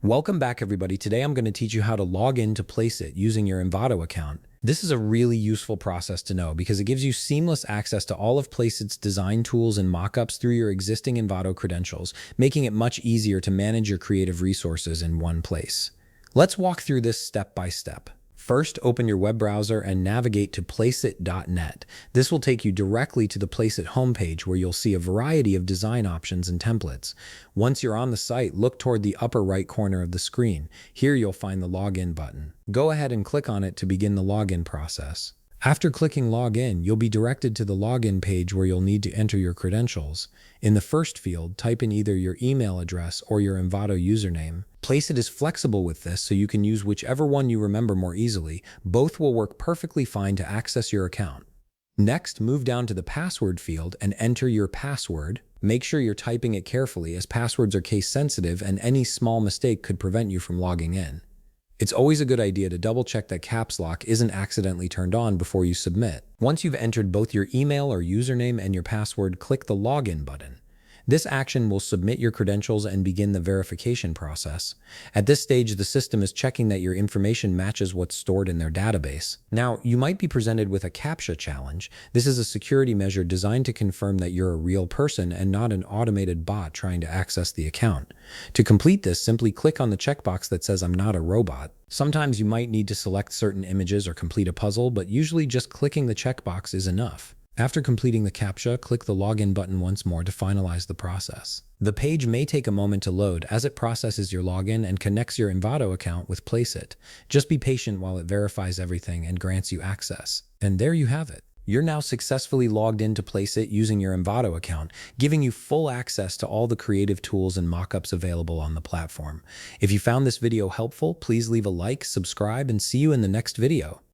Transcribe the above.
Welcome back, everybody. Today I'm going to teach you how to log in to Placeit using your Envato account. This is a really useful process to know because it gives you seamless access to all of Placeit's design tools and mockups through your existing Envato credentials, making it much easier to manage your creative resources in one place. Let's walk through this step by step. First, open your web browser and navigate to placeit.net. This will take you directly to the Placeit homepage where you'll see a variety of design options and templates. Once you're on the site, look toward the upper right corner of the screen. Here you'll find the login button. Go ahead and click on it to begin the login process. After clicking Login, you'll be directed to the login page where you'll need to enter your credentials. In the first field, type in either your email address or your Envato username. Placeit is flexible with this, so you can use whichever one you remember more easily. Both will work perfectly fine to access your account. Next, move down to the password field and enter your password. Make sure you're typing it carefully, as passwords are case sensitive and any small mistake could prevent you from logging in. It's always a good idea to double check that caps lock isn't accidentally turned on before you submit. Once you've entered both your email or username and your password, click the login button. This action will submit your credentials and begin the verification process. At this stage, the system is checking that your information matches what's stored in their database. Now, you might be presented with a CAPTCHA challenge. This is a security measure designed to confirm that you're a real person and not an automated bot trying to access the account. To complete this, simply click on the checkbox that says "I'm not a robot." Sometimes you might need to select certain images or complete a puzzle, but usually just clicking the checkbox is enough. After completing the CAPTCHA, click the login button once more to finalize the process. The page may take a moment to load as it processes your login and connects your Envato account with Placeit. Just be patient while it verifies everything and grants you access. And there you have it. You're now successfully logged into Placeit using your Envato account, giving you full access to all the creative tools and mockups available on the platform. If you found this video helpful, please leave a like, subscribe, and see you in the next video.